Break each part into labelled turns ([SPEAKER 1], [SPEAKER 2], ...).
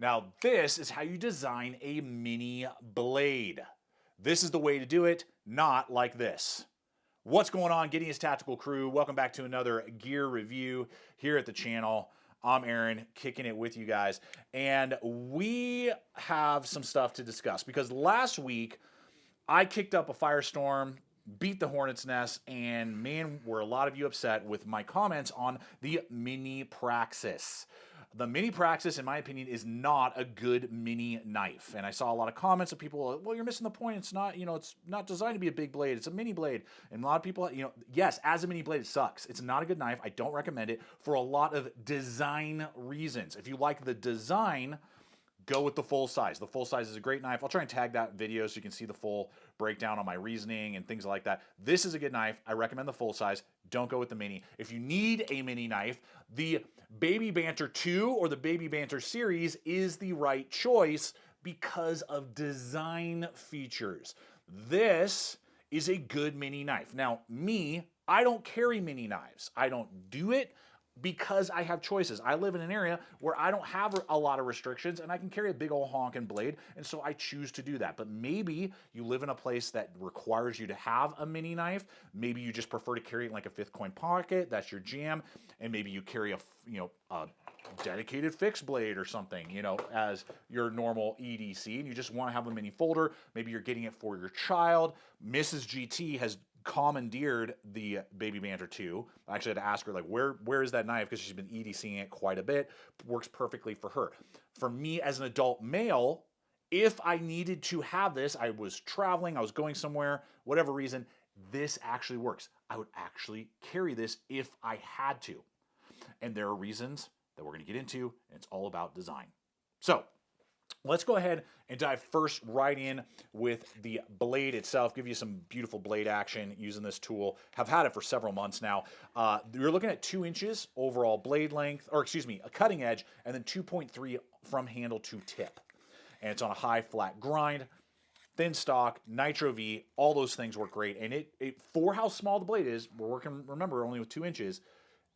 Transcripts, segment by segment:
[SPEAKER 1] Now this is how you design a mini blade. This is the way to do it, not like this. What's going on, Gideonstactical crew? Welcome back to another gear review here at the channel. I'm Aaron, kicking it with you guys, and we have some stuff to discuss because last week I kicked up a firestorm, beat the hornet's nest, and man, were a lot of you upset with my comments on the Mini Praxis. The Mini Praxis, in my opinion, is not a good mini knife. And I saw a lot of comments of people, well, you're missing the point. It's not, it's not designed to be a big blade. It's a mini blade. And a lot of people, yes, as a mini blade, it sucks. It's not a good knife. I don't recommend it for a lot of design reasons. If you like the design, go with the full size. The full size is a great knife. I'll try and tag that video so you can see the full breakdown on my reasoning and things like that. This is a good knife. I recommend the full size. Don't go with the mini. If you need a mini knife, the Baby Banter 2 or the Baby Banter series is the right choice because of design features. This is a good mini knife. Now, I don't carry mini knives. I don't do it because I have choices. I live in an area where I don't have a lot of restrictions and I can carry a big old honking blade, and so I choose to do that. But maybe you live in a place that requires you to have a mini knife. Maybe you just prefer to carry it in like a 5th coin pocket. That's your jam. And maybe you carry a dedicated fixed blade or something, as your normal EDC, and you just want to have a mini folder. Maybe you're getting it for your child. Mrs. GT has commandeered the Baby Banter 2. I actually had to ask her, like, where is that knife? Because she's been EDCing it quite a bit. Works perfectly for her. For me as an adult male, if I needed to have this, I was traveling, I was going somewhere, whatever reason, this actually works. I would actually carry this if I had to. And there are reasons that we're going to get into, and it's all about design. So let's go ahead and dive first right in with the blade itself, give you some beautiful blade action using this tool. Have had it for several months now. You're looking at 2 inches overall blade length, or excuse me, a cutting edge, and then 2.3 from handle to tip. And it's on a high flat grind, thin stock, Nitro V, all those things work great. And it for how small the blade is, we're working, remember, only with 2 inches,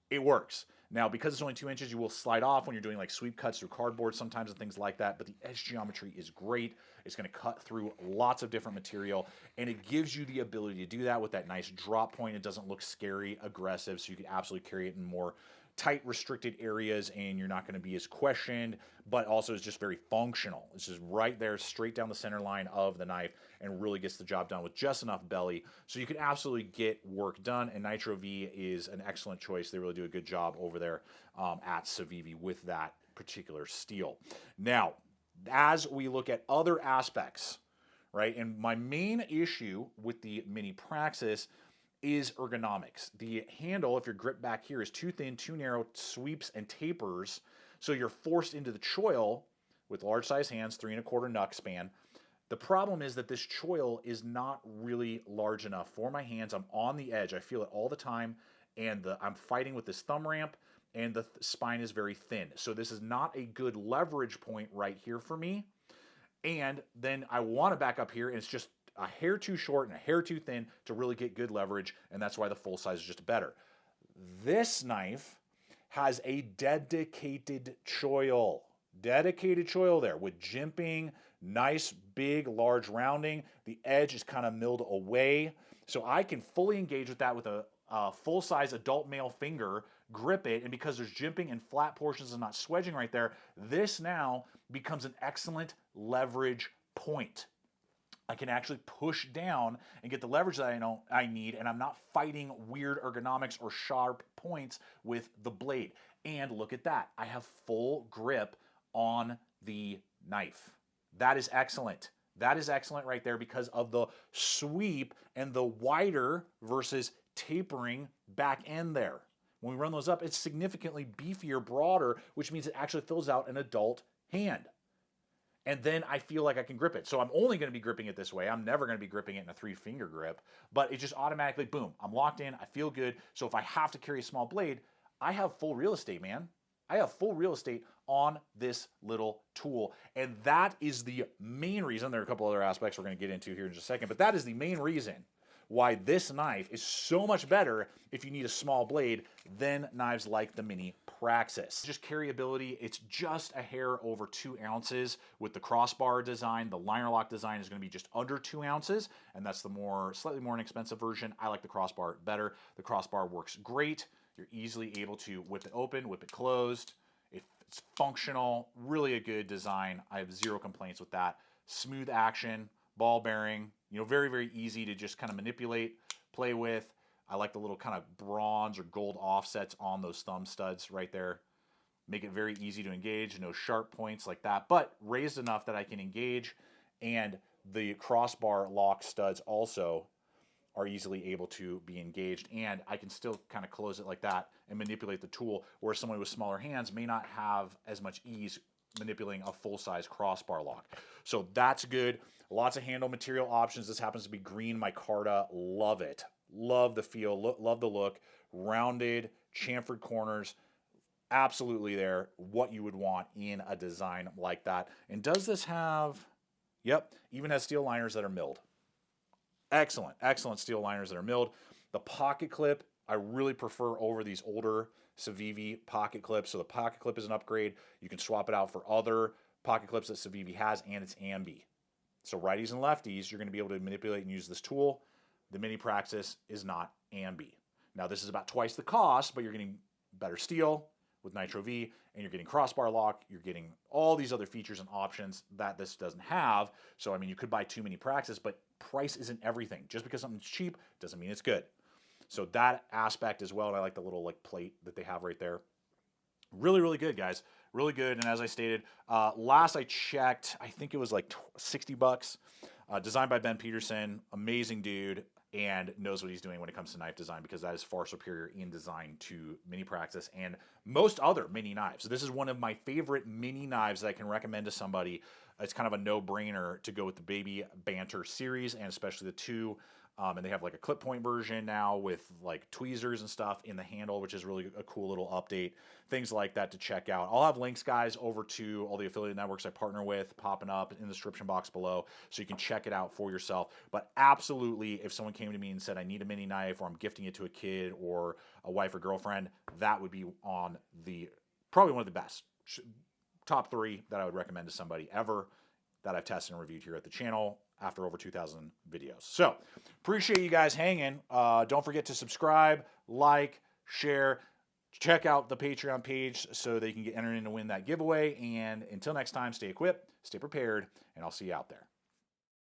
[SPEAKER 1] it works. Now, because it's only 2 inches, you will slide off when you're doing like sweep cuts through cardboard sometimes and things like that, but the edge geometry is great. It's going to cut through lots of different material, and it gives you the ability to do that with that nice drop point. It doesn't look scary, aggressive, so you can absolutely carry it in more tight, restricted areas, and you're not going to be as questioned, but also it's just very functional. It's just right there, straight down the center line of the knife, and really gets the job done with just enough belly, so you can absolutely get work done, and Nitro V is an excellent choice. They really do a good job over there at Civivi with that particular steel. Now, as we look at other aspects, right, and my main issue with the Mini Praxis is ergonomics. The handle, if your grip back here, is too thin, too narrow, sweeps and tapers, so you're forced into the choil with large size hands, 3 1/4 knuck span. The problem is that this choil is not really large enough for my hands. I'm on the edge. I feel it all the time, and I'm fighting with this thumb ramp, and the spine is very thin. So this is not a good leverage point right here for me. And then I want to back up here, and it's just a hair too short and a hair too thin to really get good leverage, and that's why the full size is just better. This knife has a dedicated choil there with jimping, nice, big, large rounding. The edge is kind of milled away, so I can fully engage with that with a full-size adult male finger, grip it, and because there's jimping and flat portions and not swedging right there, this now becomes an excellent leverage point. I can actually push down and get the leverage that I need, and I'm not fighting weird ergonomics or sharp points with the blade. And look at that. I have full grip on the knife. That is excellent. That is excellent right there because of the sweep and the wider versus tapering back end there. When we run those up, it's significantly beefier, broader, which means it actually fills out an adult hand. And then I feel like I can grip it. So I'm only going to be gripping it this way. I'm never going to be gripping it in a 3-finger grip, but it just automatically, boom, I'm locked in, I feel good. So if I have to carry a small blade, I have full real estate, man. I have full real estate on this little tool. And that is the main reason. There are a couple other aspects we're going to get into here in just a second, but that is the main reason why this knife is so much better if you need a small blade than knives like the Mini Praxis. Just carryability, it's just a hair over 2 ounces. With the crossbar design, the liner lock design is going to be just under 2 ounces, and that's the slightly more inexpensive version. I like the crossbar better. The crossbar works great. You're easily able to whip it open, whip it closed. It's functional, really a good design. I have zero complaints with that. Smooth action, ball bearing, you know, very, very easy to just kind of manipulate, play with. I like the little kind of bronze or gold offsets on those thumb studs right there. Make it very easy to engage, no sharp points like that, but raised enough that I can engage. And the crossbar lock studs also are easily able to be engaged, and I can still kind of close it like that and manipulate the tool, where someone with smaller hands may not have as much ease manipulating a full-size crossbar lock. So that's good. Lots of handle material options. This happens to be green micarta. Love it. Love the feel. Love the look. Rounded, chamfered corners. Absolutely there. What you would want in a design like that. And does this have... Yep, even has steel liners that are milled. Excellent, excellent steel liners that are milled. The pocket clip, I really prefer over these older Civivi pocket clips. So the pocket clip is an upgrade. You can swap it out for other pocket clips that Civivi has, and it's ambi. So righties and lefties, you're going to be able to manipulate and use this tool. The Mini Praxis is not ambi. Now this is about twice the cost, but you're getting better steel with Nitro V, and you're getting crossbar lock, you're getting all these other features and options that this doesn't have. So, I mean, you could buy 2 Mini Praxis, but price isn't everything. Just because something's cheap doesn't mean it's good. So that aspect as well, and I like the little like plate that they have right there. Really, really good, guys. Really good. And as I stated, last I checked, I think it was like 60 bucks. Designed by Ben Peterson, amazing dude, and knows what he's doing when it comes to knife design, because that is far superior in design to Mini Praxis and most other mini knives. So this is one of my favorite mini knives that I can recommend to somebody. It's kind of a no-brainer to go with the Baby Banter series, and especially the 2. And they have like a clip point version now with like tweezers and stuff in the handle, which is really a cool little update. Things like that to check out. I'll have links, guys, over to all the affiliate networks I partner with popping up in the description box below, so you can check it out for yourself. But absolutely, if someone came to me and said, I need a mini knife, or I'm gifting it to a kid or a wife or girlfriend, that would be on the, probably one of the best. Top 3 that I would recommend to somebody ever that I've tested and reviewed here at the channel after over 2,000 videos. So, appreciate you guys hanging. Don't forget to subscribe, like, share, check out the Patreon page so that you can get entered in to win that giveaway. And until next time, stay equipped, stay prepared, and I'll see you out there.